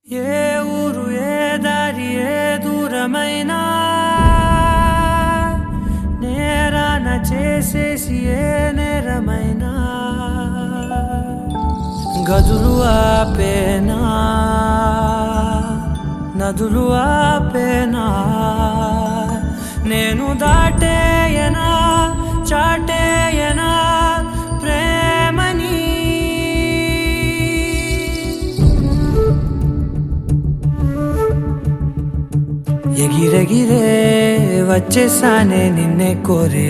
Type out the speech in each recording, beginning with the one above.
ఏ ఊరు ఏ దారి ఏ దూరమైనా నేరాన చేసేసి ఏ నేరమైనా గదులు ఆపేనా నదులు ఆపేనా నేను దాటేయనా చాటేయనా ప్రేమని ఎగిరెగిరే వచ్చేసానే నిన్నే కోరే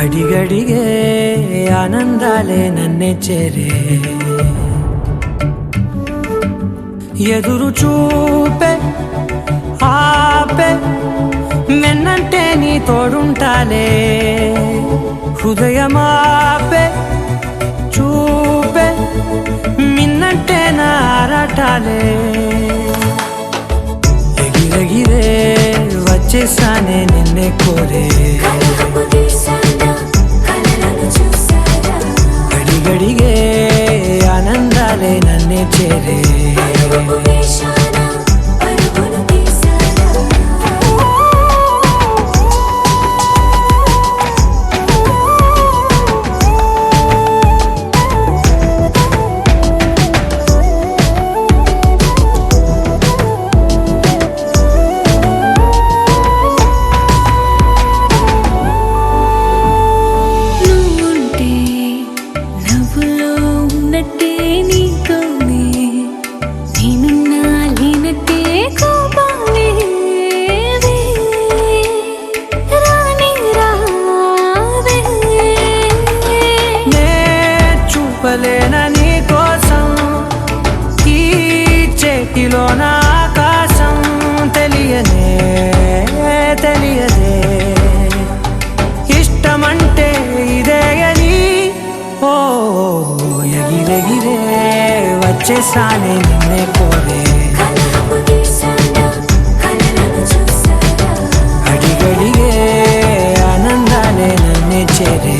అడిగడిగే ఆనందాలే నన్నే చేరే ఎదురు చూపే ఆపే నిన్నంటే నీ తోడుంటాలే హృదయమాపే చూపే మిన్నంటే నా ఆరాటాలే ఎగిరెగిరే వచ్చేసానే నిన్నే కోరే అడిగడిగే ఆనందాలే నన్నే చేరే నీ కోసం ఈ చేతిలో నా ఆకాశం తెలియనే తెలియదే ఇష్టమంటే ఇదే అని ఓ ఎగిరెగిరే వచ్చేసానే నిన్నే కోరే అడిగడిగే ఆనందాలే నన్నే చేరే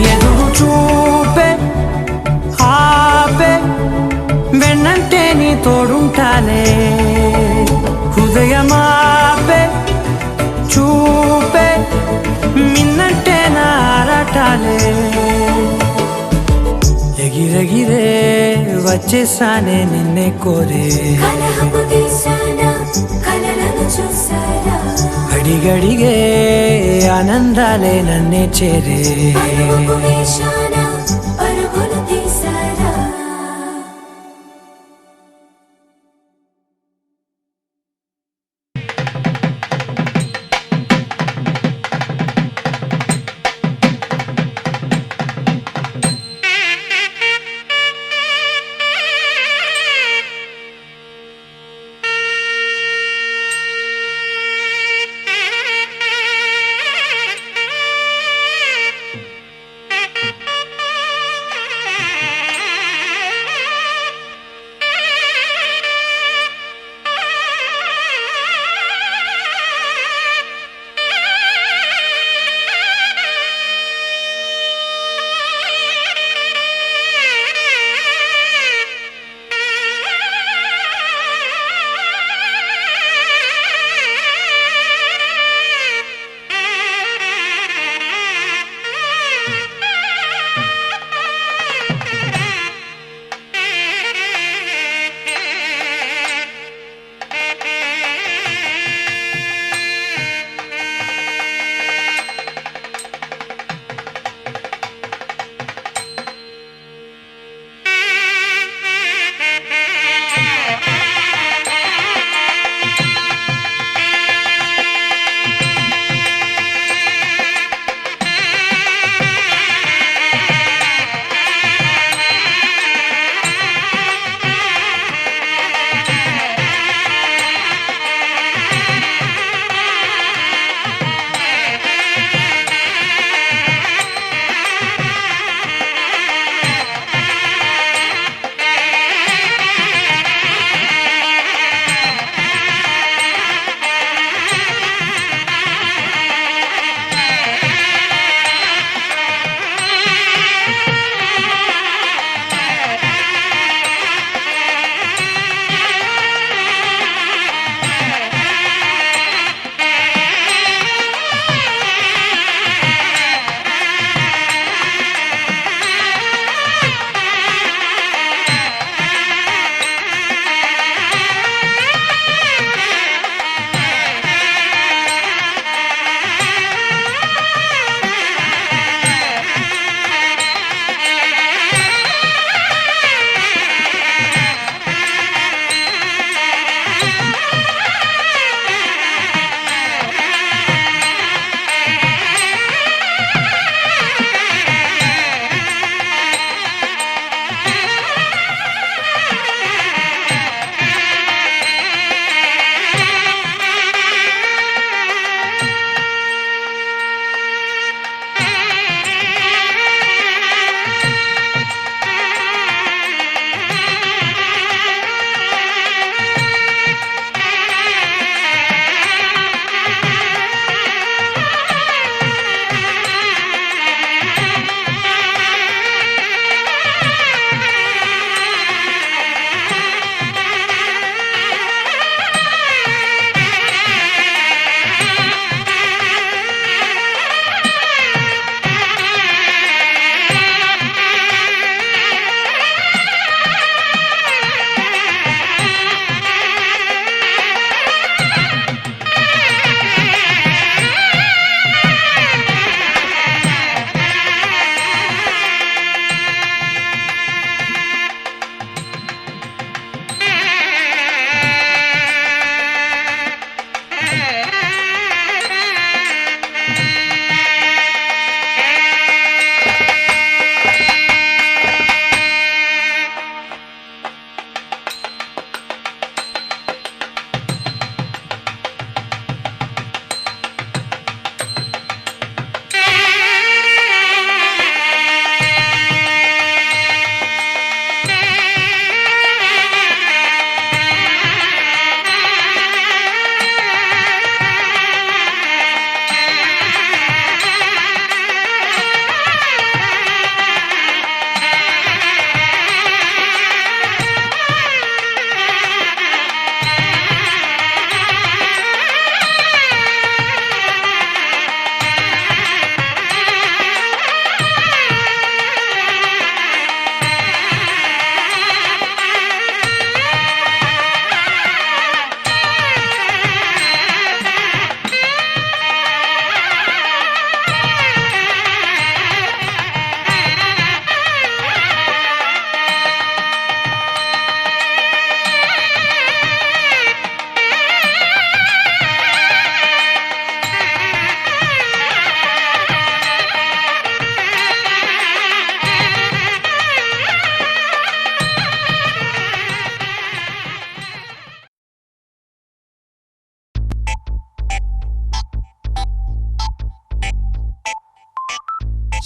ఎదురు చూపే ఆపే వెన్నంటే నీ తోడుంటాలే హృదయమాపే చూపే మిన్నంటే నా ఆరాటాలే ఎగిరెగిరే వచ్చేసానే నిన్నే కోరే అడిగడిగే ఆనందాలే నన్నే చేరే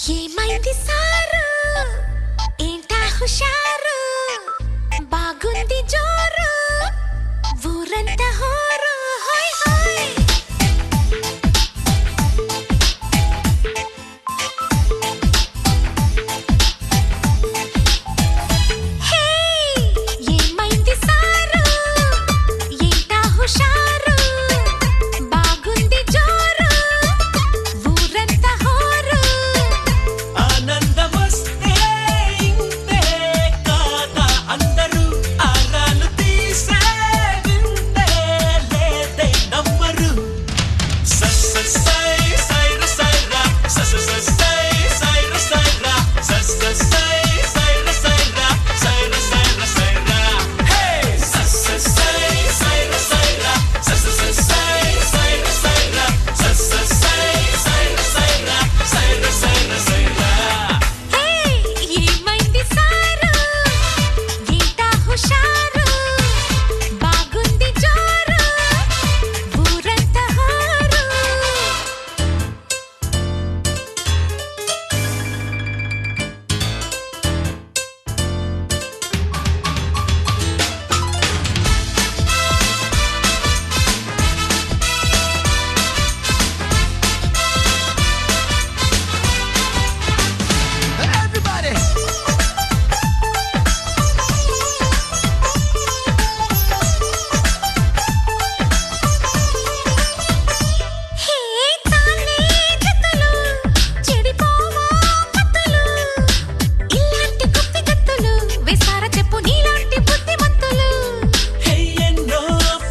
ఏమైంది సారు ఏంటా హుషారు బాగుంది జోరు ఊరంతా హోరు హోయ్ హోయ్ హే ఏమైంది సారు ఏంటా హుషారు బాగుంది జోరు ఊరంతా హోరు ఆనందమొస్తే ఇంతే కాదా అందరూ ఆరాలు తీసే వింతే లేదే నమ్మరు సై సైర సైరా సై సైర సైరా సై సైర సైరా సైర సైర సైరా హే సై సైర సైరా సై సైర సైరా సై సైర సైరా సైర సైర సైరా హే ఏమైంది సారు ఏంటా హుషారు బాగుంది జోరు ఊరంతా హోరు Everybody! హే తానే జతలు చెడిపోవా మత్తులు ఇలాంటి కుప్పి కత్తులు వేసారా చెప్పు నీలాంటి బుద్ధిమంతులు హే ఎన్నో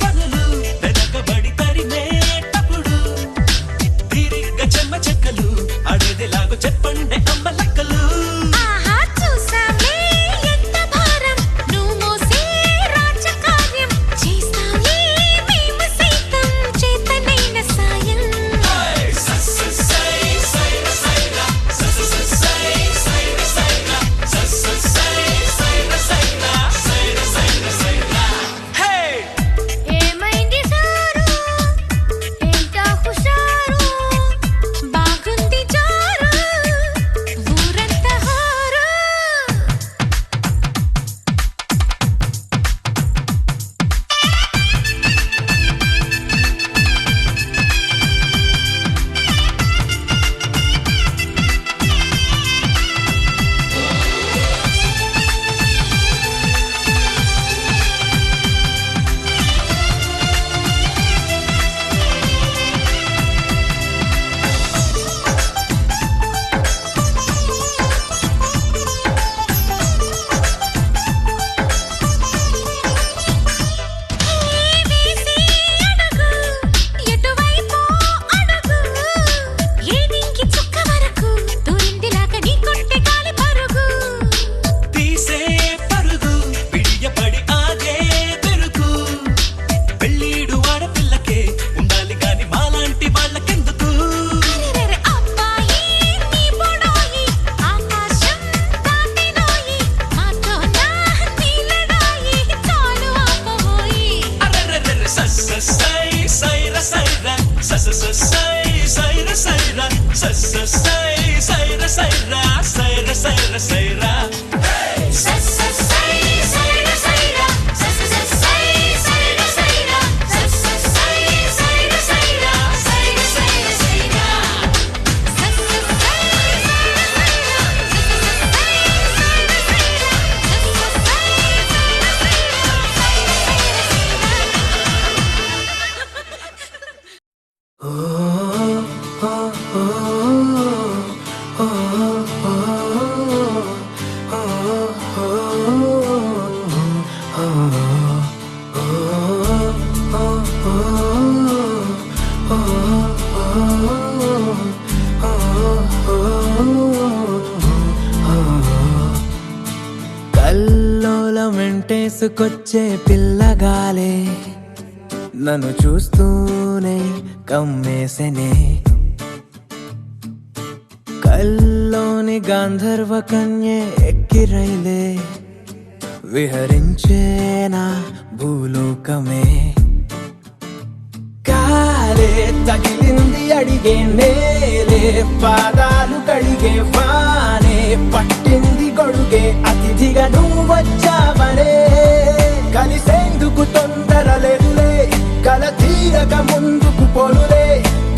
పనులు వెనకబడి తరిమేటప్పుడు తిరిగ చెమ్మ చెక్కలు అడేదిలాగో చెప్పండి అమ్మ లెక్కలు ఆహా చూసామే ఎంత భారం నువ్వు మోసే రాజకార్యం చేస్తావే మేము సైతం చేతనైన సాయం సై సైర సైరా సై సైర సైరా సై సైర సైరా సైర సైర సైరా హే ఏమైంది సారు ఏంటా హుషారు బాగుంది జోరు ఊరంతా హోరు వేసి అడుగు ఎటువైపు అడుగు ఏదింకి చుక్క వరకు దూరిందిలాగా నీ కొట్టే గాలి పరుగు తీసే పరుగు పిడియపడి ఆగే పెరుగు పెళ్ళీడు ఆడపిల్లకే ఉండాలి గాని మాలాంటి వాళ్ళకెందుకు అరెరెరె అబ్బాయి నీ పొడోయి ఆకాశం దాటినోయి మాతో నా నీలడాయి చాలు ఆపబోయి అరెరెరెరె సై సైర సైరా సై సైర సైరా సై సైర సైరా సైర సైర సైరా సై సైర సైరా సై సైర సైరా సై సైర సైరా సైర సైర సైరా కల్లోలం వెంటేసుకొచ్చే పిల్లగాలే నన్ను చూస్తూనే కమ్మేసెనే కల్లోని గాంధర్వ కన్యే ఎక్కిరైలే విహరించేనా భూలోకమే కాలే తగిలింది అడిగే నేలే పాదాలు కడిగే వానే పట్టింది గొడుగే అతిథిగా నువ్వు వచ్చావనే కలిసేందుకు తొందర లేదులే కల తీరక ముందుకు పొలులే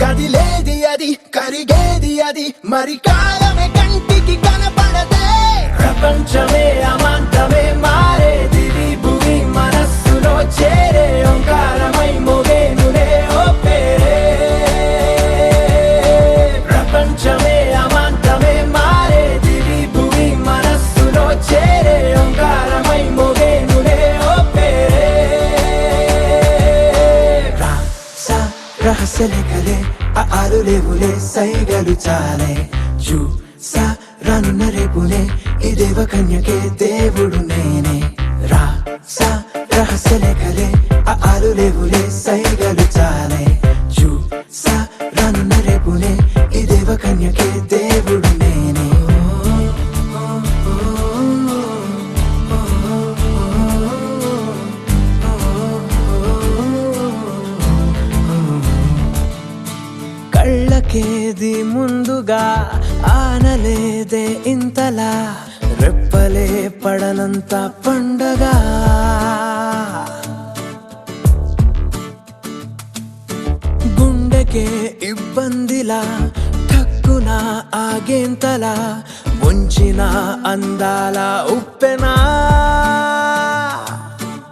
కదిలేది అది కరిగేది అది మరి కాలమే కంటికి కనపడదే ప్రపంచమే అమాంతమే మారే దివి భూమి మనస్సులో చేరే ఓంకారమై మోగేనులే ఓ పేరే ప్రపంచమే అమాంతమే మారే దివి భూమి మనస్సులో చేరే ఓంకారమై మోగేనులే ఓ పేరే రహస్యలే కలే ఆరు లేవులే సైగలు చాలే చూసా రానున్న రేపునే ఈ దేవ కన్యకే దేవుడు నేనే రాసా రహస్యలే కలే ఆరు లేవులే సైగలు చాలే చూసా రానున్న రేపునే ఈ దేవ కన్యకే దేవుడు నేనే కళ్ళకేది ముందుగా ఆనలేదే ఇంతలా రెప్పలే పడనంత పండగ గుండెకే ఇబ్బందిలా ఠక్కున ఆగేంతలా ముంచిన అందాల ఉప్పెనా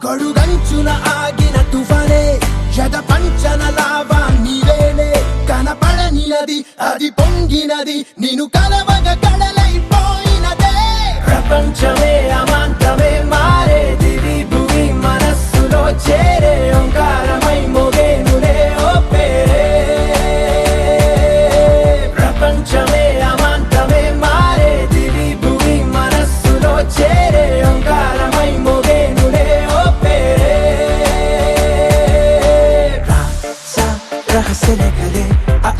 గడుగంచున ఆగిన తుఫానే జగ పంచన లావా నీవేలే కనపడని నది అది పొంగినది నిన్ను కలవగ కడలైపోయినదే ప్రపంచమే అమాంతమే మారే దివి భూమి మనస్సులో చేరే ఓంకారమై మోగేనులే ఓ పేరే ప్రపంచమే అమాంతమే మారే దివి భూమి మనస్సులో చేరే ఓంకారమై మోగేనులే ఓ పేరే రహస్యలే కలే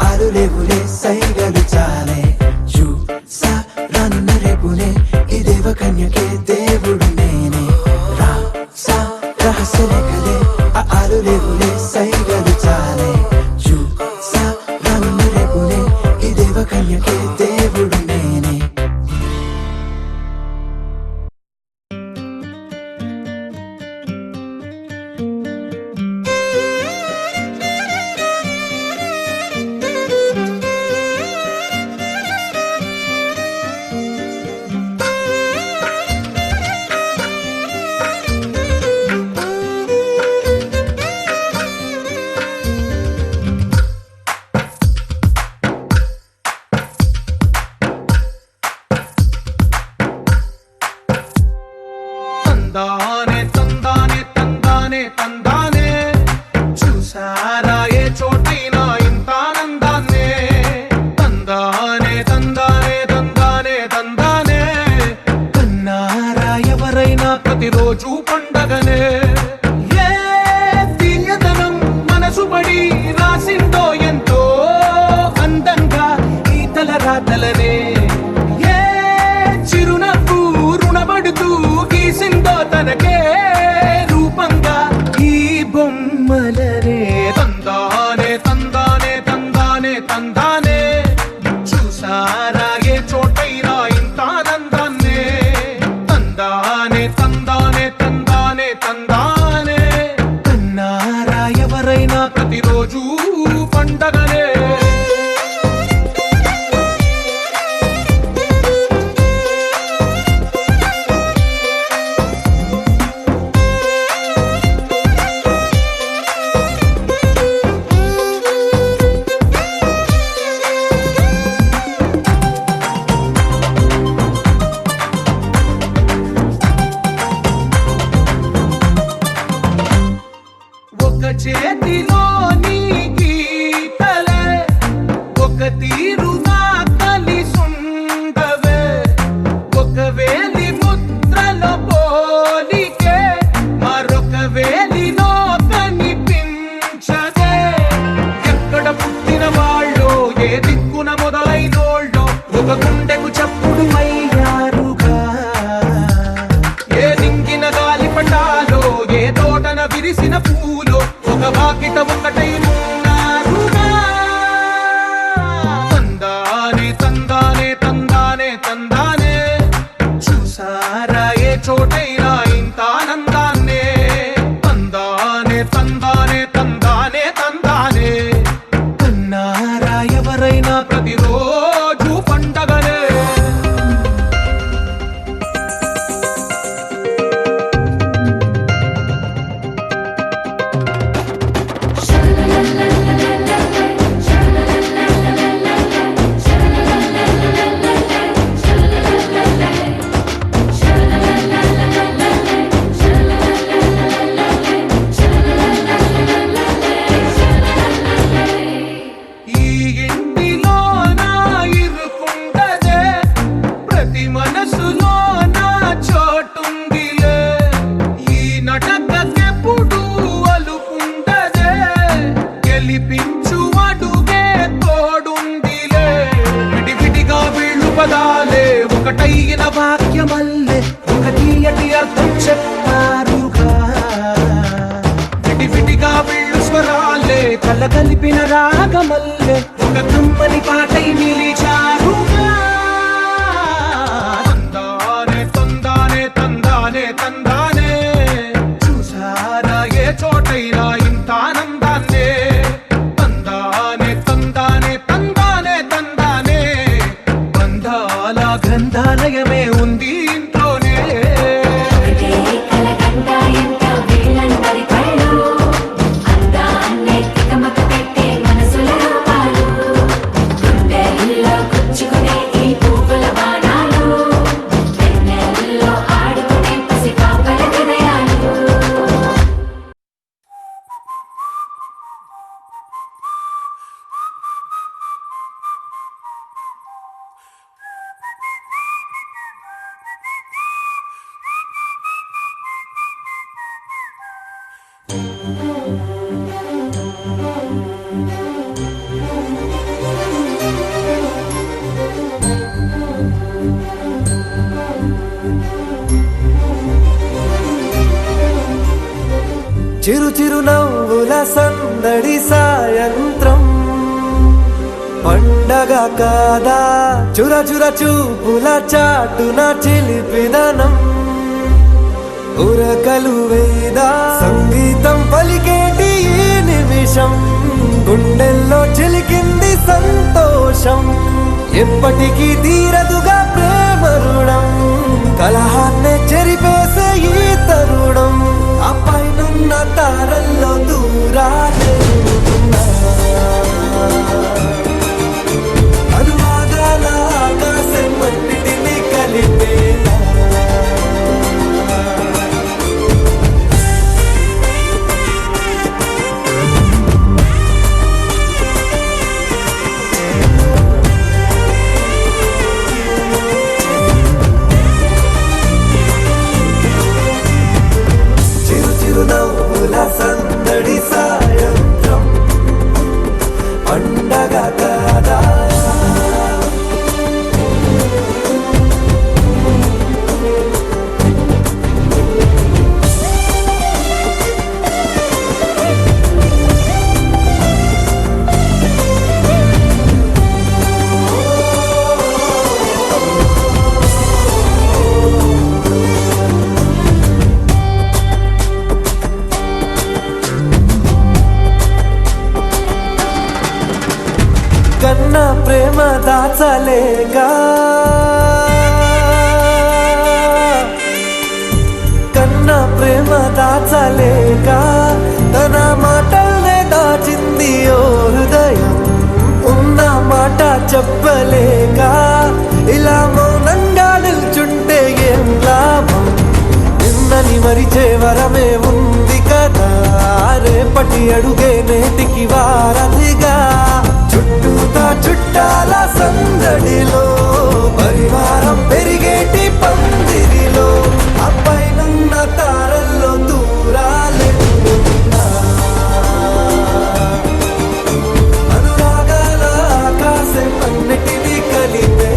ఆరు లేవులే సైగలు చాలే చూసా రానున్న రేపునే ఈ దేవ కన్యకే దేవుడు నేనే రాసా రహస్యలే కలే ఆరు లేవులే సైగలు చాలే చూసా రానున్న రేపునే ఈ దేవ కన్యకే దేవుడు నేనే తందానే తందానే తందానే తందానే చూసారా ఏ చోటైనా ఇంత ఆనందాన్నే తందానే తందానే తందానే తందానే కన్నారా ఎవరైనా ప్రతిరోజు పండగనే ఏ తీయదనం మనసు పడి రాసిందో ఎంతో అందంగా ఈ తల రాతలనే ఏ చిరునవ్వు రుణపడుతూ గీసిందో తనకే రూపంగా ఈ బొమ్మలనే తందానే తందానే తందానే తందానే చూసారా ఏ చోటైనా ఇంత ఆనందాన్నే తందానే తందానే తందానే తందానే కన్నారా ఎవరైనా ప్రతిరోజు పండగనే ఒక చేతిలోని గీతలే ఒక తీరుగా కలిసుండవే ఒక వేలి ముద్రలో పోలికే మరొక వేలిలో కనిపించదే ఎక్కడ పుట్టిన వాళ్ళో ఏ దిక్కున మొదలైనోళ్ళో ఒక గుండెకు చప్పుడు అయ్యారుగా ఏ దింగిన గాలి పటాలో ఏ తోటన విరిసిన పూలో ఒక వాకిట ఒకటై ఉన్నారుగా తందానే తందానే ఒకటైన వాక్యమల్లే ఒక తీయటి అర్థం చెప్పారుగా విడివిడిగా వెళ్ళు స్వరాలే కల కలిపిన రాగమల్లే ఒక కమ్మని పాటై నిలిచారుగా తందానే తందానే తందానే తందానే చూసారా ఏ చోటైనా ఇంత ఆనందాన్నే తందానే తందానే తందానే తందానే బంధాల గ్రంథాలయమే ఉంది ఇంట్లోనే ఒకటే కలగంట ఎంత వీళ్ళందరి కళ్ళు అందాన్నే తికమక పెట్టే మనసుల రూపాలు గుండెల్లో గుచ్చుకునే ఈ పువ్వుల బాణాలు వెన్నెల్లో ఆడుకునే పసిపాపల హృదయాలు చిరు చిరు నవ్వుల సందడి సాయంత్రం పండగ కాదా చుర చుర చూపుల చాటున చిలిపిదనం ఉరకలు వేదా సంగీతం పలికేటి ఈ నిమిషం గుండెల్లో చిలికింది సంతోషం ఎప్పటికీ తీరదుగా ప్రేమ రుణం కలహాన్నే చెరిపేసే ఈ తరుణం ఆ పైనున్న తారల్లో దూరాలే ఉన్నా. అనువాదాల ఆకాశం అన్నిటినీ కలిపేలా చిరు చిరు నవ్వుల సందడి సాయంత్రం పండగ కాదా కన్నా ప్రేమ దాచలేగా కన్నా ప్రేమ దాచలేగా తన మాటల్నే దాచింది ఓ హృదయం ఉన్న మాట చెప్పలేక ఇలా మౌనంగా నిల్చుంటే ఏం లాభం నిన్నని మరిచే వరమే ఉంది కదా రేపటి అడుగే నేటికి వారధిగా చుట్టూతా చుట్టాల సందడిలో పరివారం పెరిగేటి పందిరిలో అప్పైనున్న తారల్లో దూరాలే ఉన్నా. అనురాగాల ఆకాశం అన్నిటినీ కలిపే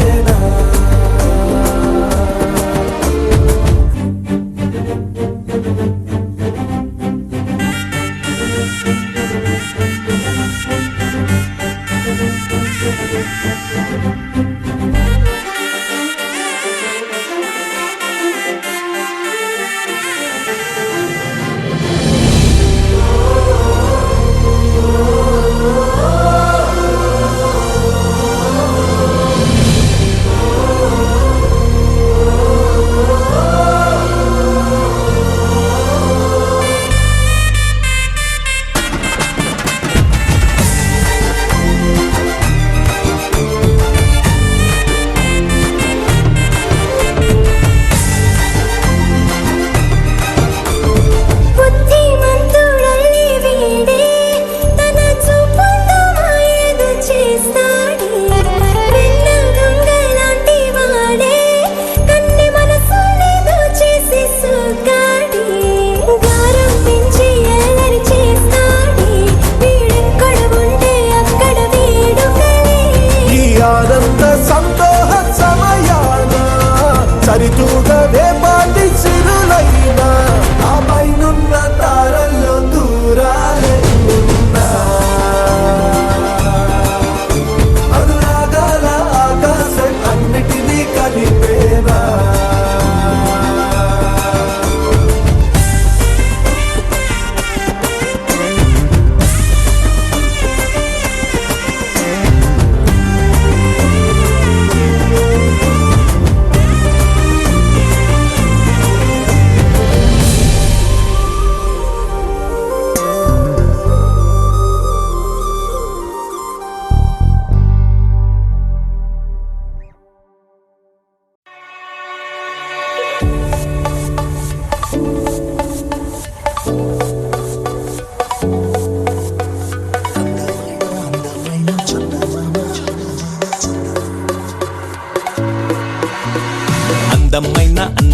సరితూగదే పాటి సిరులైనా ఆ పైనున్న తారల్లో దూరాలే ఉన్నా అనురాగాల ఆకాశం అన్నిటినీ కలిపేనా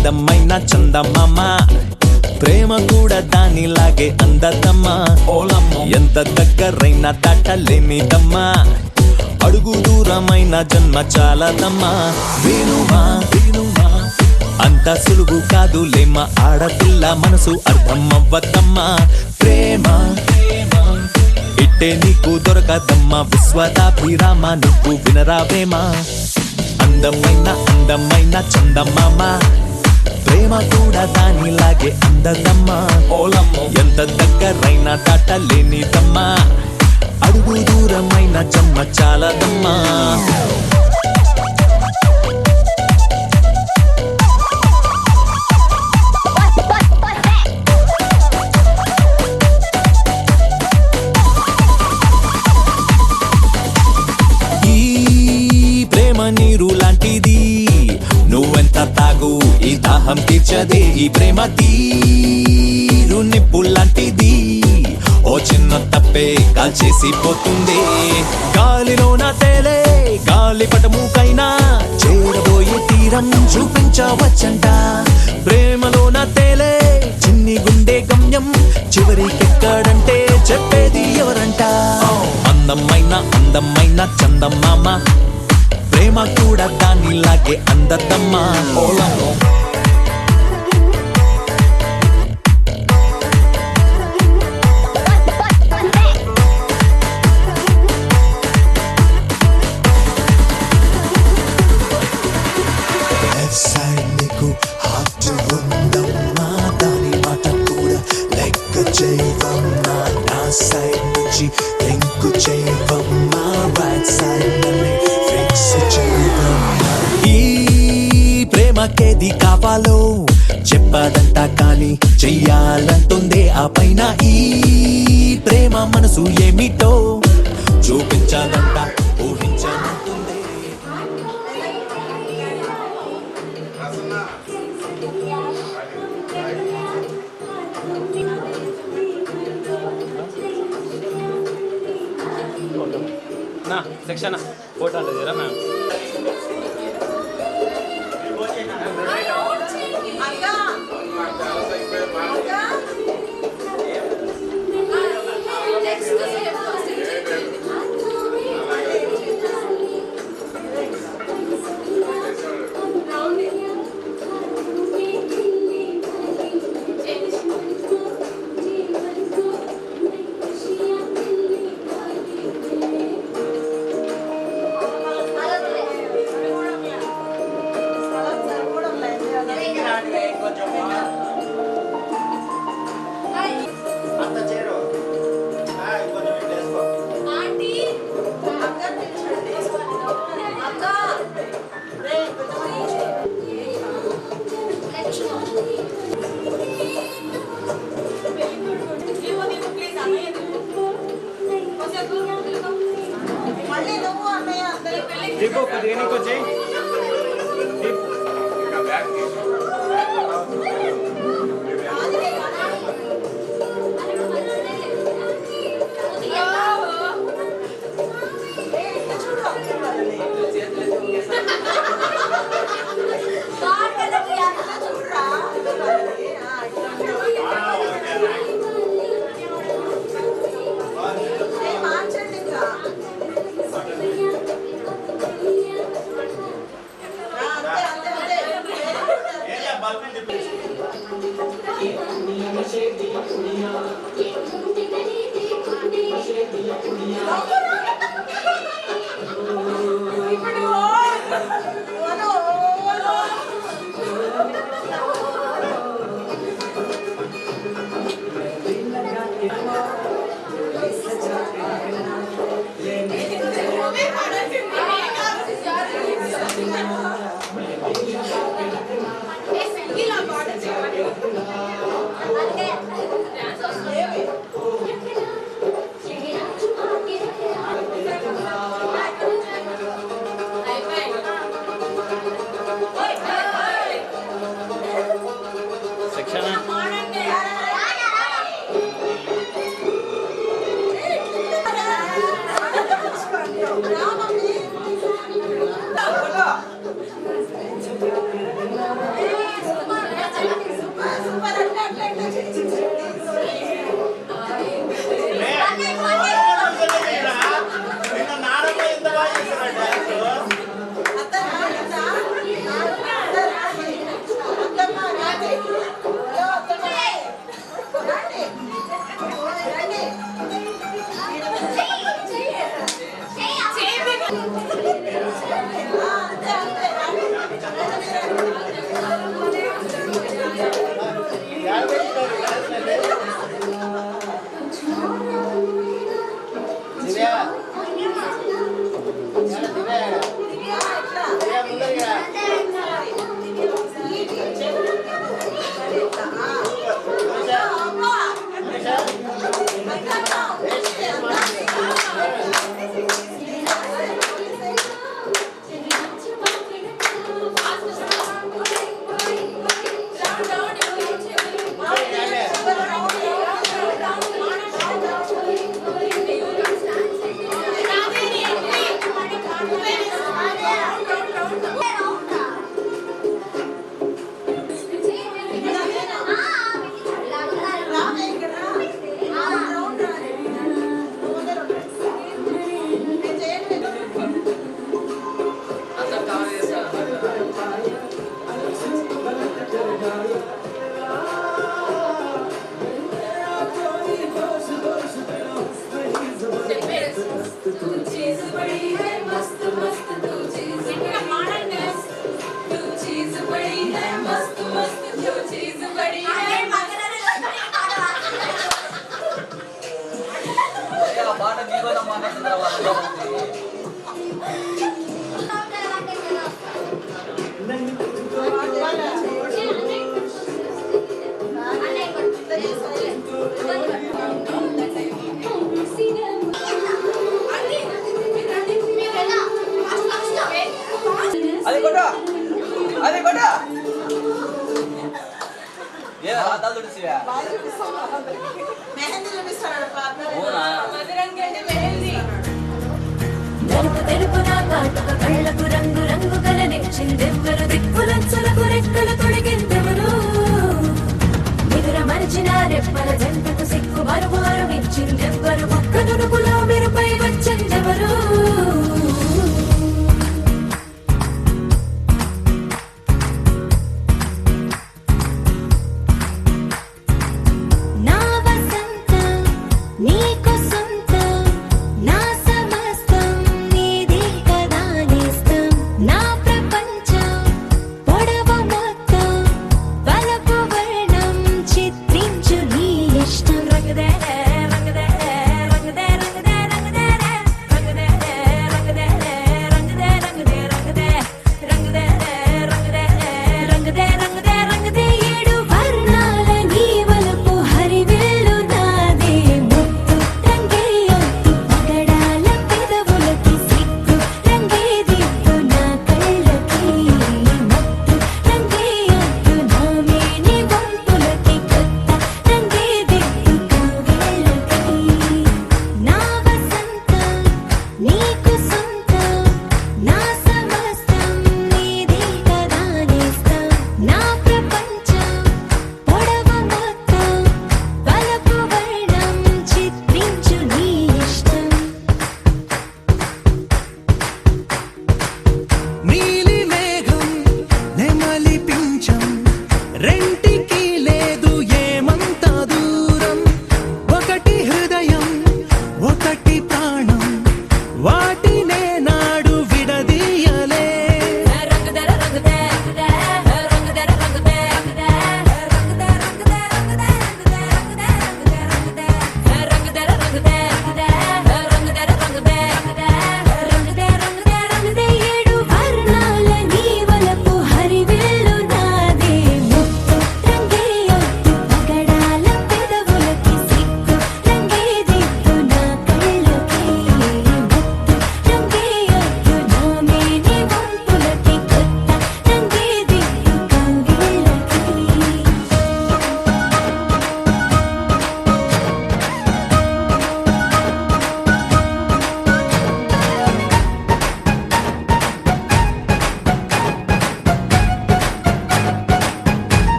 అందమైన చందమామ ప్రేమ కూడా దానిలాగే అందదమ్మా ఓలమ్మ ఎంత దగ్గరైనా దాటలేనిదమ్మా అడుగు దూరమైన జన్మ చాలదమ్మా వేణుమా అంత సులువు కాదులేమ్మా ఆడపిల్ల మనసు అర్థం అవ్వద్దమ్మా ప్రేమ ఇట్టే నీకు దొరకదమ్మా విశ్వదాభిరామ నువ్వు వినరావేమా అందమైన చందమామ ప్రేమ కూడా దానిలాగే అందదమ్మా ఓలమ్మ ఎంత దగ్గరైనా దాటలేనిదమ్మా అడుగు దూరమైన జన్మ చాలదమ్మా నీరు లాంటిది నువ్వెంత తాగు ఈ దాహం తీర్చదే ఈ ప్రేమ తీరు నిప్పు లాంటిది ఓ చిన్న తప్పే కాల్చేసి పోతుంది గాలిలోన తేలే గాలి పటముకైనా చేరబోయే తీరం చూపించవచ్చంట ప్రేమలోన తేలే చిన్ని గుండె గమ్యం చివరికెక్కడంటే చెప్పేది ఎవరంట అందమైన చందమామ ప్రేమ కూడా దానిలాగే అందదమ్మా ఓలమ్మ నీకు హార్ట్ ఉందమ్మా దాని మాట కూడా లెక్క చేయవమ్మా నా సైడ్ నుంచి లింక్ చేయవమ్మా రైట్ సైడ్ నన్ను ఫిక్స్ చేయవమ్మా ఈ ప్రేమకేది కావాలో చెప్పదంట కానీ చెయ్యాలంటుందే ఆ పైన ఈ ప్రేమ మనసు ఏమిటో చూపించాలంట ఊహించాలంటుందే నా సెక్షన్ ఫోటో లేదురా మ్యామ్ देखो देने को चाहिए సెక్షన్ అది కొట్టు అది కొట్టు ఏ రాతాలు తుడిసివా మెహందీ చూపిస్తాడు పాప ఓనా నలుపు తెలుపున కాటుక కళ్ళకు రంగు రంగు కలనిచ్చిందెవ్వరు దిక్కులంచులకు రెక్కలు తొడిగిందెవరు నిదుర మరిచిన రెప్పల జంటకు సిక్కు మరుమారు ఇచ్చిందెవ్వరు ఒక్క నునుపులో మెరుపై వచ్చిందెవరు నా వసంతం నీకు సొంతం నా సమస్తం నీది కదా నేస్తం నా ప్రపంచం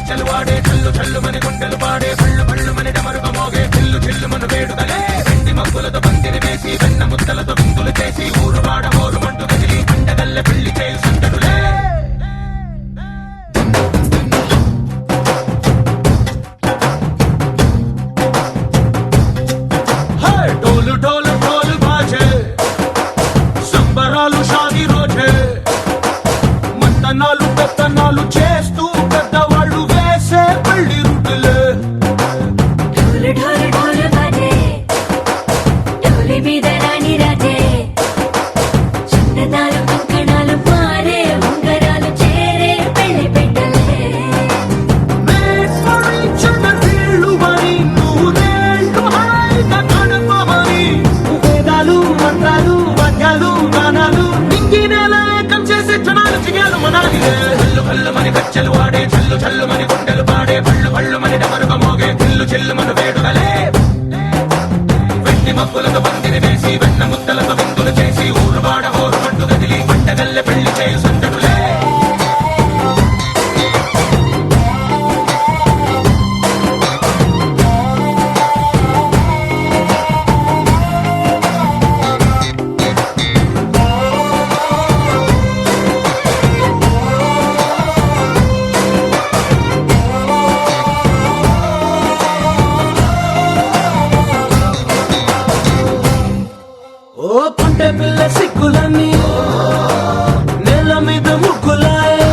గచ్చలు వాడే చల్లు చల్లు మని గుండెలు పాడే పళ్ళు పళ్ళు మని డమరుగ మోగే చిల్లు చిల్లు మన వేడుదలే వెండి మబ్బులతో పందిరి వేసి వెన్న ముద్దలతో విందులు చేసి ఊరు వాడ హోరు మంటు కదిలి పండగల్లె పెళ్లి చేయు సందడులే ढोल ढोल ढोल बाजे సంబరాలు షాది రోజే మంతనాలు పెత్తనాలు చేస్తూ పెద్దవాళ్ళు వేసే పెళ్లి రుట్టులే ढोल ढोल ढोल बाजे ढोली మీద రాణి రాజే చందనాలు కంకణాలు మారే ఉంగరాలు చేరే పెళ్లి పెట్టలే మేస్మరించిన వీళ్ళువని నూరేళ్ళు హాయిగా గడపమని వేదాలు మంత్రాలు వాద్యాలు గానాలు నింగి నేల ఏకం చేసే జనాలు చిగాలు మనాలి హల్లు హల్లు మని గచ్చలు వాడే చల్లు చల్లు మని గుండెలు పాడే పళ్ళు పళ్ళు మని డమరుగ మోగే చిల్లు చిల్లు మన వేడుదలే వెండి మబ్బులతో పందిరి వేసి వెన్న ముద్దలతో విందులు చేసి ఊరు వాడ హోరు మంటు కదిలి పంటగల్లె పెళ్లి చేయు సందడులే ఓ పుంటె పిల్ల సిక్కులన్నీ నేల మీద ముగ్గులాయే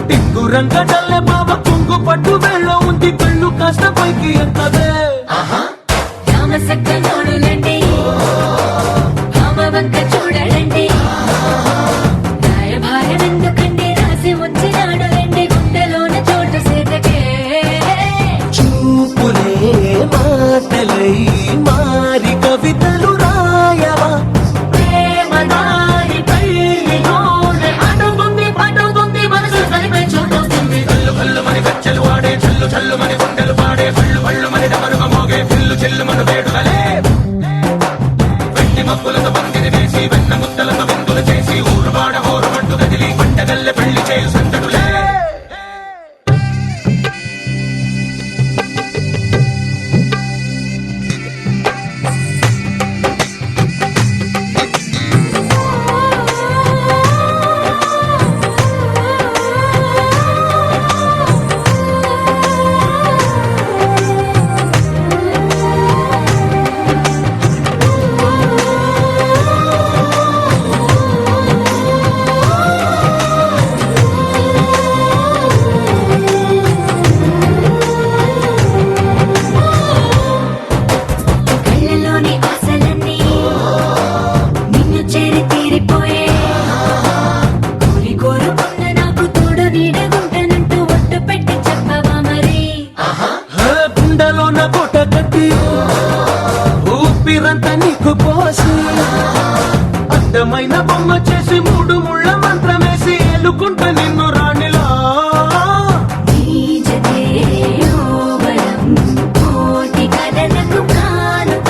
టింగు రంగడల్లే బాబ కుంగు పట్టు వేళ్ళ ఉంది కళ్ళు కాస్త పైకి ఎత్తదే రామసక్క నోడులండి రామవంక చూడలండి రాయభారం ఎందుకండి రాసి ఉంచినాడు రండి గుండెలోన చోటు సేతకే చూపులే మాటలై మారి కవితలు రాయవా ప్రేమదారి పెళ్లిలోనే అడుగుంది పడుగుంది మనసు కలిపే చోటొస్తుంది కల్లు కల్లు మని గచ్చలు వాడే చల్లు చల్లు మని గుండెలు పాడే పళ్ళు పళ్ళు మని డమరుగ మోగే చిల్లు చిల్లు మన వేడుదలే వెండి మబ్బులతో పందిరి వేసి వెన్న ముద్దలతో విందులు చేసి ఊరు వాడ హోరు మంటు కదిలి పంటగల్లె పెళ్లి చేయు సందడులే కళ్ళలోని ఆశలన్నీ నిన్ను చేరి తీరిపోయే కోరి కోరుకున్న నాకు తోడు నీడగుంటానంటూ ఒట్టు పెట్టి చెప్పవా మరి గుండెలోన కోట కట్టి ఊపిరంతా నీకు పోసి అందమైన బొమ్మ చేసి మూడు ముళ్ళ మంత్రమేసి ఎలుకుంటా నిన్ను రాణిలా నీజతే యోవరం కోటి కథలకు కానుక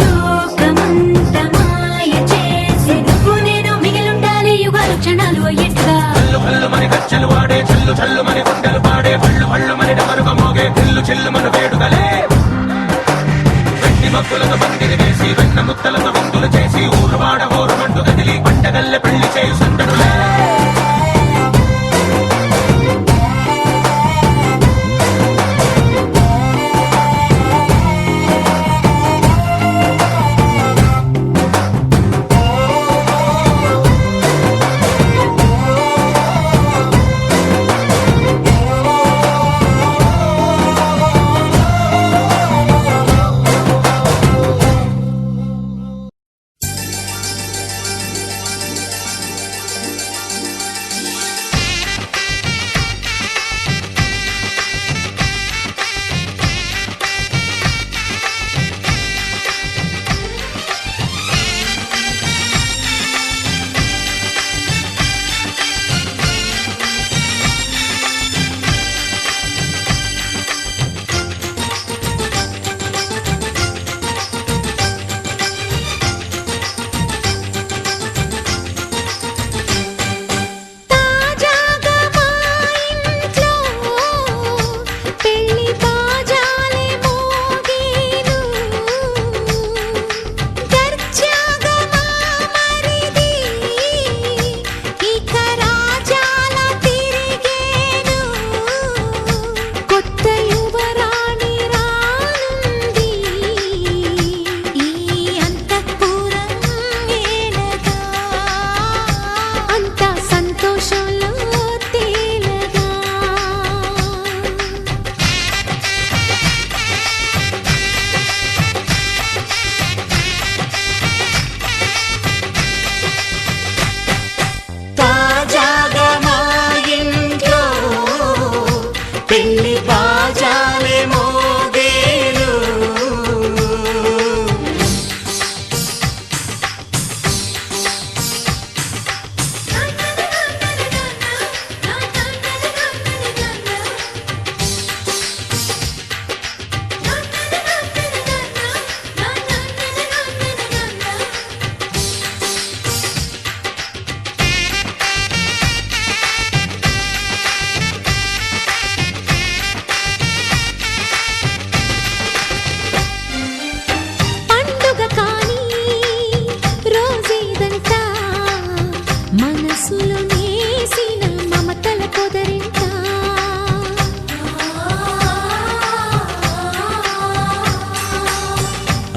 లోకమంత మాయ చేసి నువ్వు నేను మిగిలుండాలి యుగాలు క్షణాలు అయ్యేట్టుగా కల్లు కల్లు మని గచ్చలు వాడే చల్లు చల్లు మని గుండెలు పాడే పళ్ళు పళ్ళు మని డమరుగ మోగే చిల్లు చిల్లు మన వేడుదలే వెండి మబ్బులతో పందిరి వేసి వెన్న ముద్దలతో విందులు చేసి ఊరు వాడ హోరు మంటు కదిలి పంటగల్లె పెళ్లి చేయు సందడులే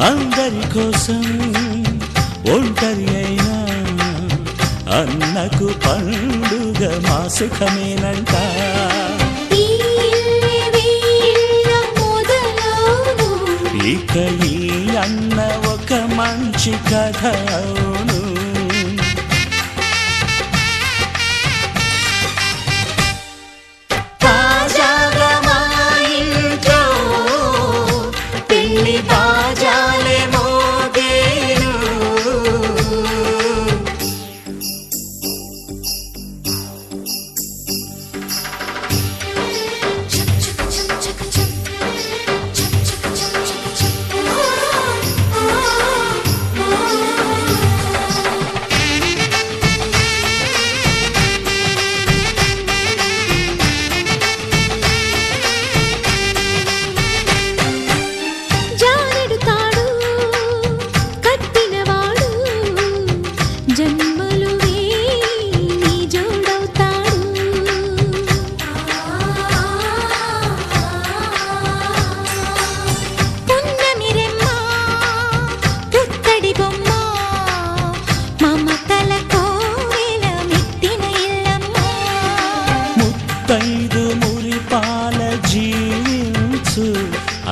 అందరి కోసం ఒంటరి అయినా అన్నకు పండుగ మా సుఖమేనంట. ఈ వీళ్ళ మొదలవును. ఇక ఈ అన్న ఒక మంచి కథ అవును. తాజాగా మా ఇంట్లో పెళ్లి బాజాలే మోగేను. జానెడు తాడు కట్టినవాడు జన్మలు నీ జోడవుతాడు. పున్నమిరెమ్మ పుత్తడి బొమ్మ మమతల కోవెల మెట్టిన ఇల్లమ్మ. ముత్తైదు మురిపాల జీవించు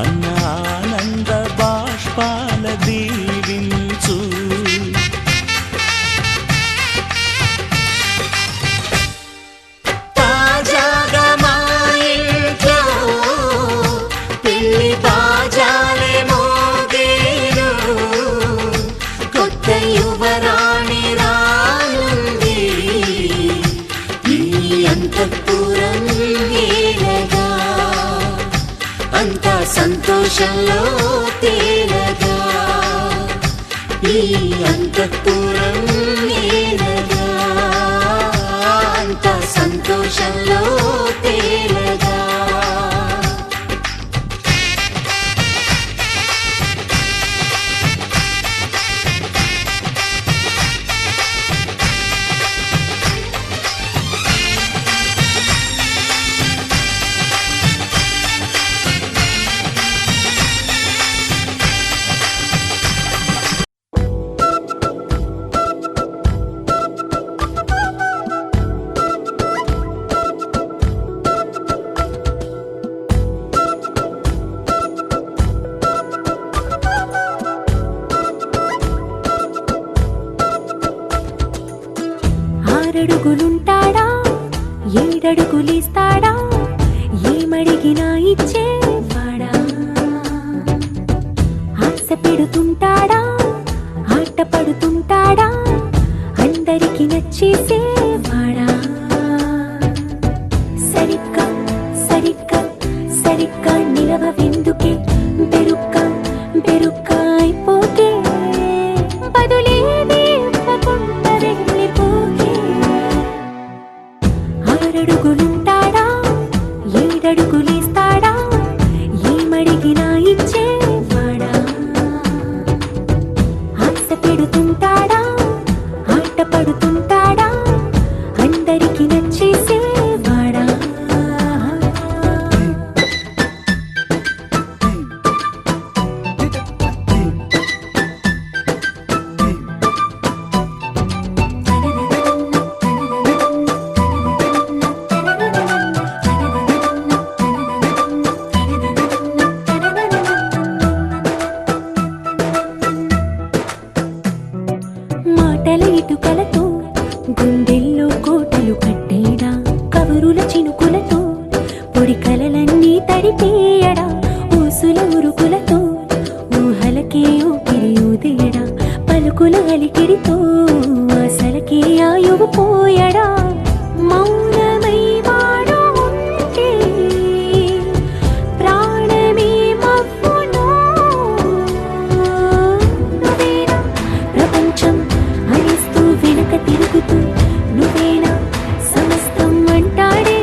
అన్న ఆనంద బాష్పాల దీవించు. తాజాగా మా ఇంట్లో పెళ్లి బాజాలే మోగేను. కొత్త యువరాణి రానుంది ఈ అంతఃపురం ఏలగా. అంతా సంతోషంలో తేలగా ఈ అంతఃపురం ఏలగా. అంతా సంతోషంలో తేలగా. ఆరడుగులుంటాడా ఏడడుగులిస్తాడా ఏమడిగినా ఇచ్చేవాడా. ఆశ పెడుతుంటాడా ఆట పడుతుంటాడా అందరికి నచ్చేసేవాడా. సరిగ్గా సరిగ్గా సరిగ్గా నిలవెందుకే బెరుక్క బెరుక్క అయిపోతే బదులేది ఇవ్వకుండా వెళ్ళిపోతే. ఆరడుగులుంటాడా ఏడడుగులేస్తాడా ఏమడిగినా ఇచ్చేవాడా. ఆశ పెడుతుంటాడా ఆట పడుతుంటాడా అందరికి నచ్చేసేవాడా. మాటల ఇటుకలతో గుండెల్లో కోటలు కట్టేడా కబురుల చినుకులతో పొడి కలలన్నీ తడిపేయడా. ఊసుల ఉరుకులతో ఊహలకే ఊపిరి ఊదేయడా పలుకుల అలికిడితో ఆశలకే ఆయువు పోయడా. మౌనమై వాడు ఉంటే ప్రాణమే మవ్వునో. నువ్వేనా ప్రపంచం అనిస్తూ వెనుక తిరుగుతూ నువ్వేనా సమస్తం అంటాడే.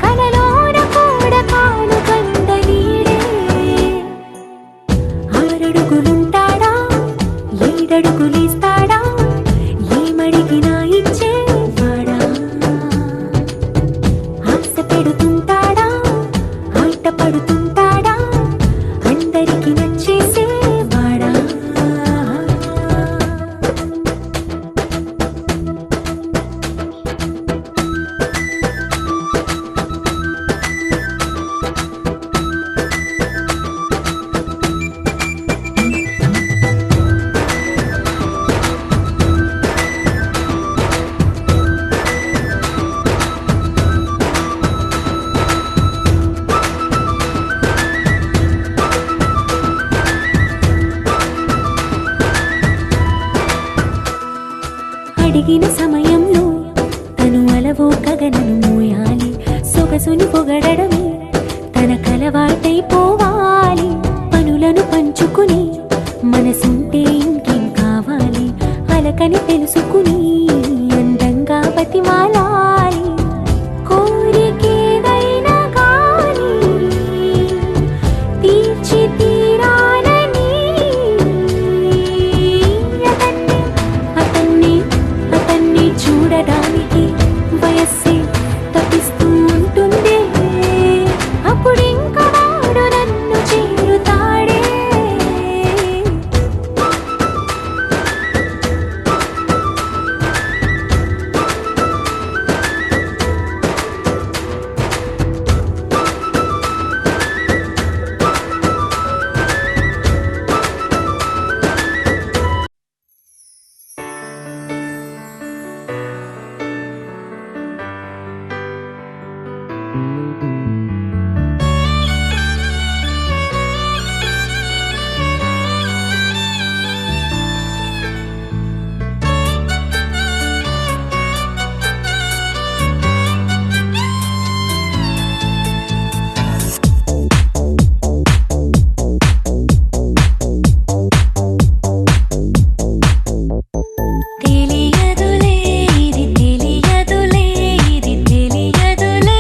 కలలోన కూడా కాను కంద నీడే. ఆరడుగులుంటాడా ఏడడుగులేస్తాడా ఏమడిగినా ఇచ్చేవాడా. ఆశ పెడుతుంటాడా ఆట పడుతుంటాడా అందరికి నచ్చేసేవాడా. మనసుని పొగడమే తన కలవాటైపోవాలి. పనులను పంచుకుని మనసుంటే ఇంకేం కావాలి, అలకని తెలుసుకుని అందంగా బతిమాలాలి. కోరికేదైనా గాని తీర్చి తీరాలని అతన్ని చూడడానికి వయస్సే తప్పిస్తూ ఉంటుంది. అప్పుడింక వాడు నన్ను చేరుతాడే. తెలియదులే ఇది తెలియదులే ఇది తెలియదులే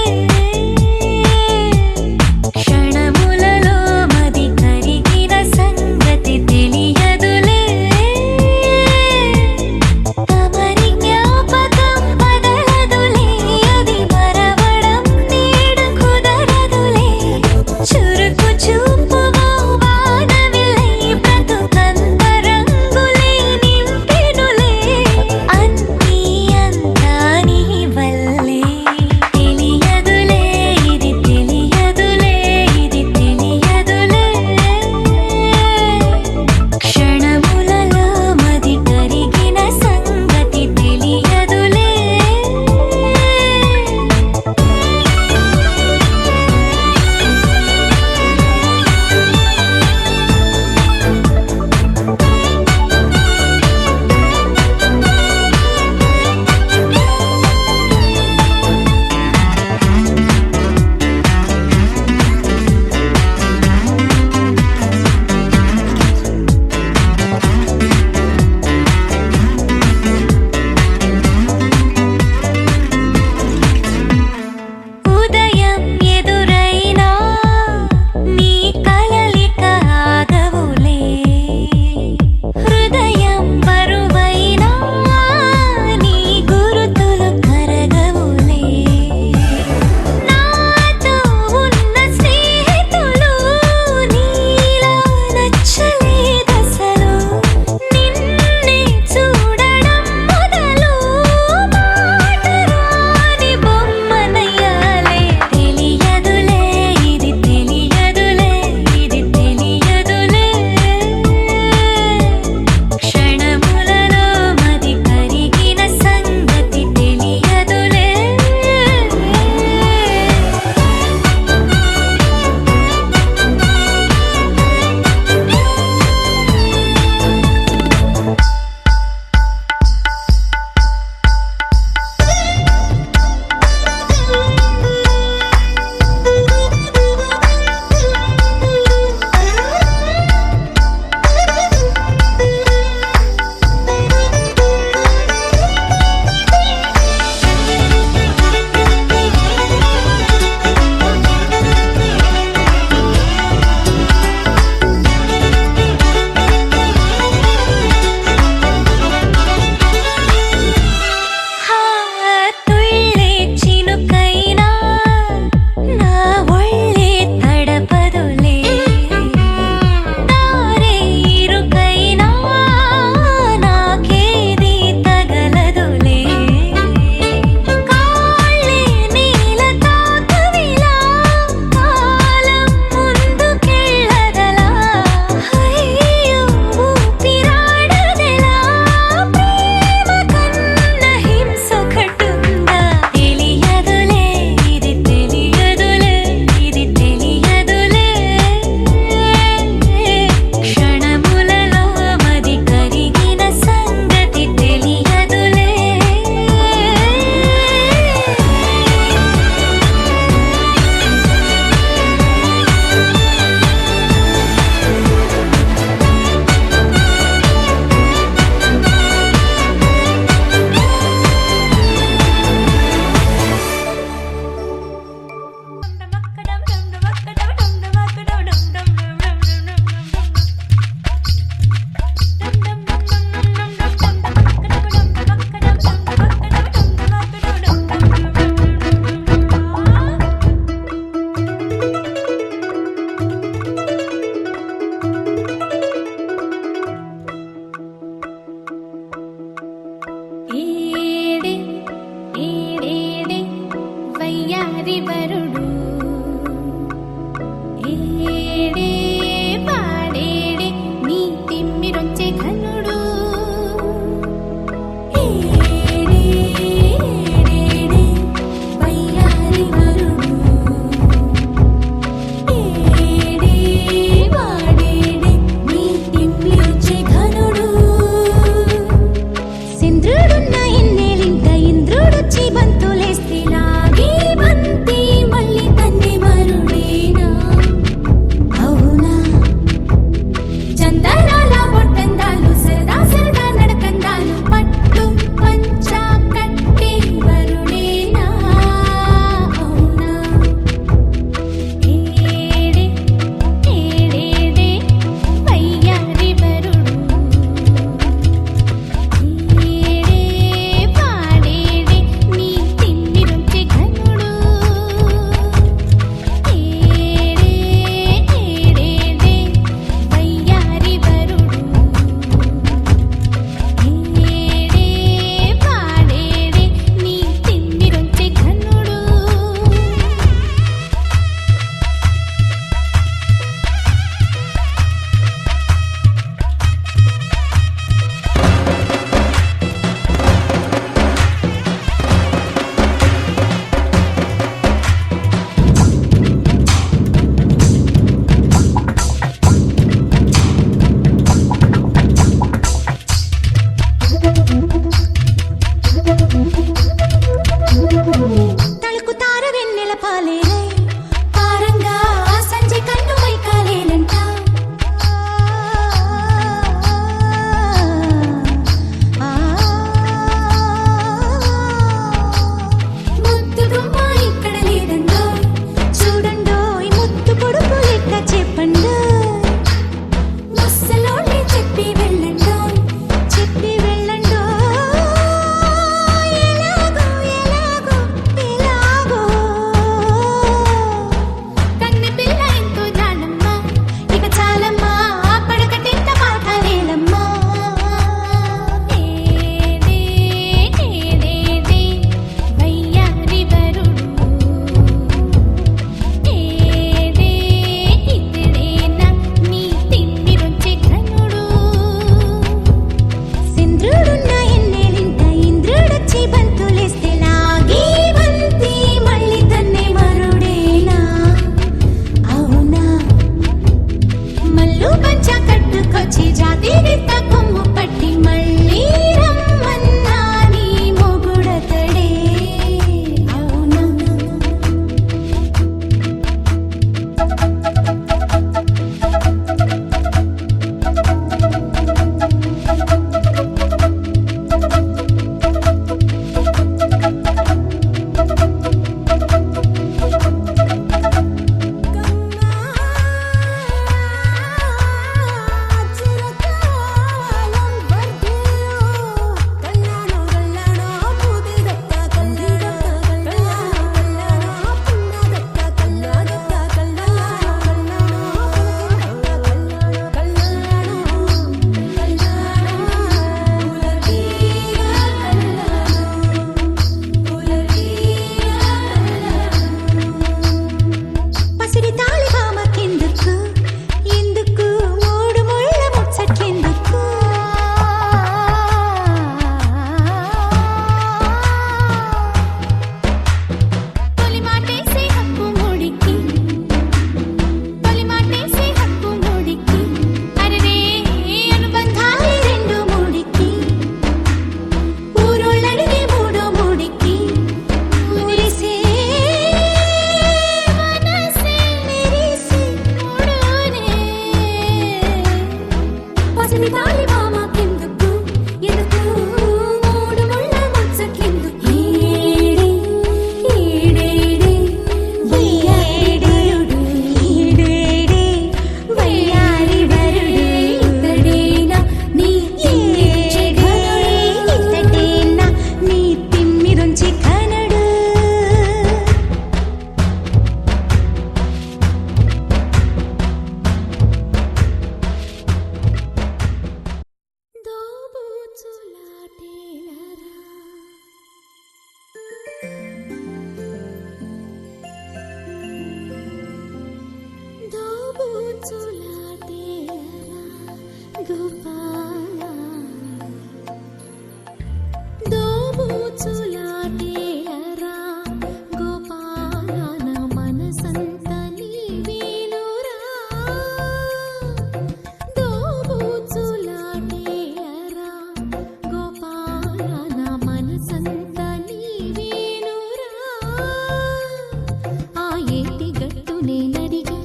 నేనడిగా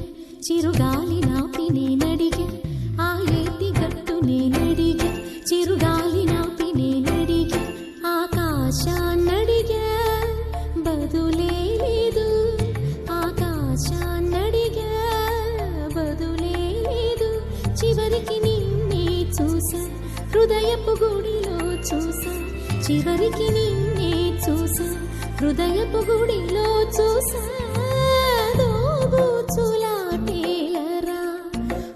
చిరుగాలి నాపి నేనడిగా ఆ ఏటి గట్టు నేనడిగా చిరుగాలి నాపి నేనడిగా ఆకాశాన్నడిగా బదులే లేదు ఆకాశాన్నడిగా బదులే లేదు చివరికి నిన్నే చూసా హృదయపు గుడిలో చూసా చివరికి నిన్నే చూసా హృదయపు గుడిలో చూసా దోబూచులాటేలరా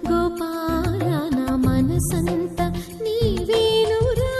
గోపాల నా మనసంత నీవేనురా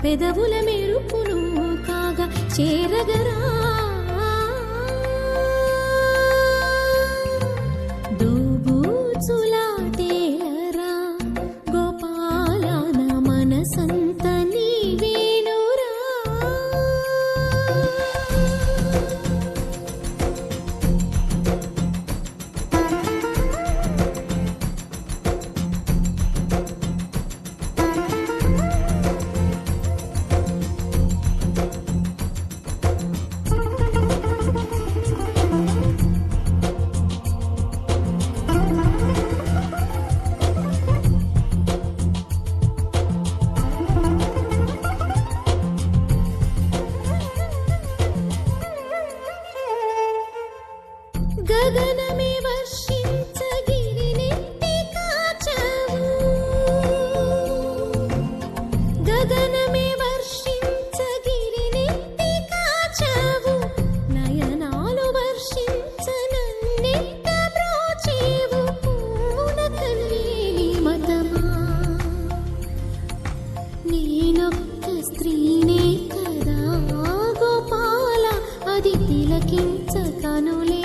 పెదవుల మెరుపును కాగా చేరగరా దోబూచులాటేలరా గోపాల నా మనసంత నీవేనురా గగనమే వర్షించగిరినెత్తి కాచావు గగనమే వర్షించగిరినెత్తి కాచావు నయనాలు వర్షించనన్నెత్త బ్రోచేవు పూన కన్వేలి మతమా నేనొక్క స్త్రీనే కదా గోపాల అది తిలకించకనులే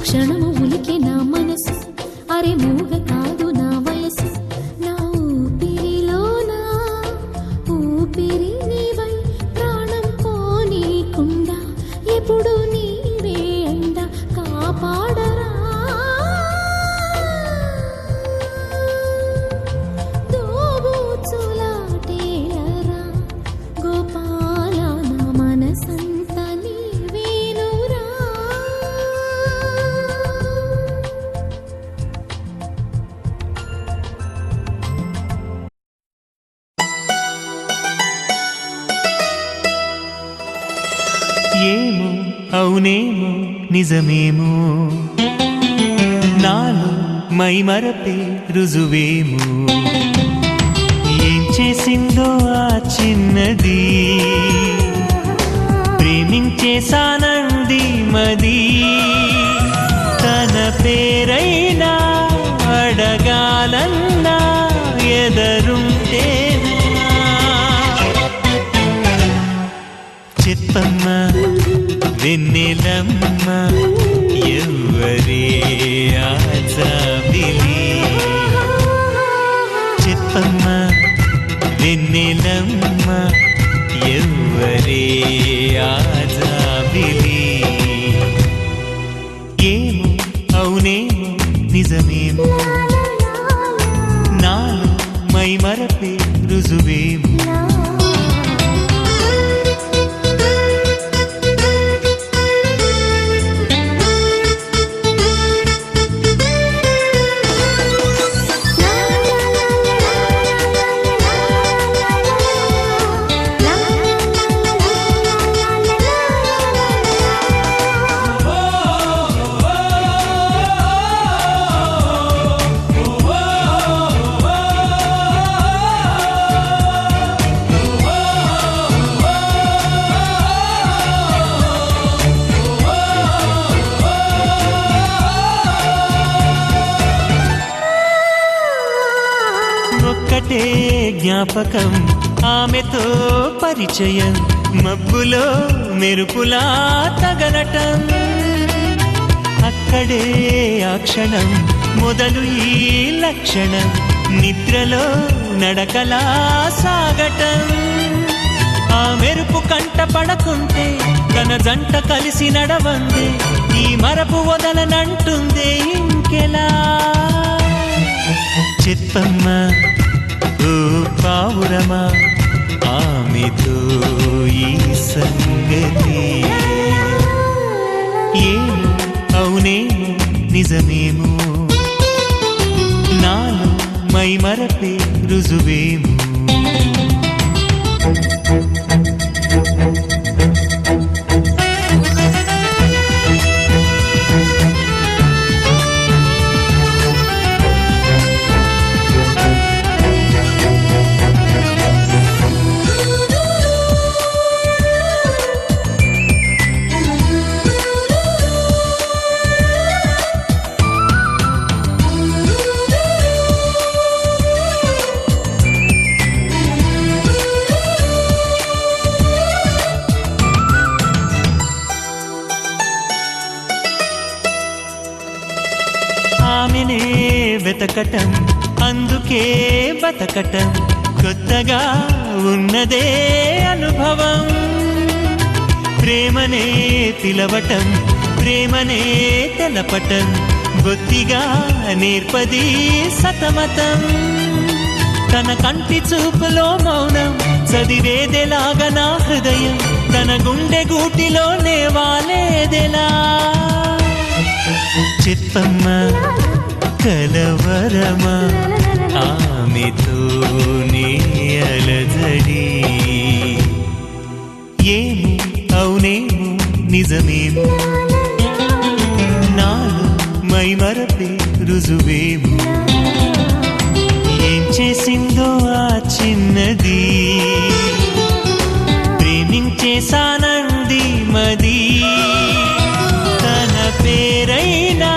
క్షణము ఉలికే నా మనసు అరే మూగ కాదు నా వయసు నా ఊపిరిలోనా ఊపిరి నీవై ప్రాణం పోనీకుండా ఎప్పుడు నీవే అండ కాపాడరా దోబూచులాటేలరా గోపాల నా మనసంత నీవేనురా ఏమో అవునేమో నిజమేమో నాలో మైమరపే రుజువేమో ఏం చేసిందో ఆ చిన్నది ప్రేమించేసానంది మది తన పేరైనా అడగాలన్నా ఎదరుంటే చెప్పమ్మ వెన్నెలమ్మ ఎవ్వరే ఆజాబిలి చెప్పమ్మ వెన్నెలమ్మ ఎవ్వరే ఆజాబిలి ఏమో అవునేమో నిజమేమో నాలో మై మరపే రుజువేమో ఒక్కటే జ్ఞాపకం ఆమెతో పరిచయం మబ్బులో మెరుపులా తగలటం అక్కడే ఆ క్షణం మొదలు ఈ లక్షణం నిద్రలో నడకలా సాగటం ఆ మెరుపు కంట పడకుంటే తన జంట కలిసి నడవందే ఈ మరపు వదలనంటుందే ఇంకెలా చెప్పమ్మా ఓ పావురమా ఆమెతో ఈ సంగతి ఏమో అవునేమో నిజమేమో నాలో మై మరపే రుజువేమో ఆమెనే వెతకటం అందుకే బతకటం కొత్తగా ఉన్నదే అనుభవం ప్రేమనే పిలవటం ప్రేమనే తెలపటం బొత్తిగా నేర్పది సతమతం తన కంటి చూపులో మౌనం చదివేదెలాగా నా హృదయం తన గుండె గూటిలోనే వాలేదెలా చెప్పమ్మా కలవరమా ఆమెతో నీ అలజడి ఏమో అవునేమో నిజమేమో నాలో మై మరపే రుజువేమో ఏం చేసిందో ఆ చిన్నది ప్రేమించేసానంది మది తన పేరైనా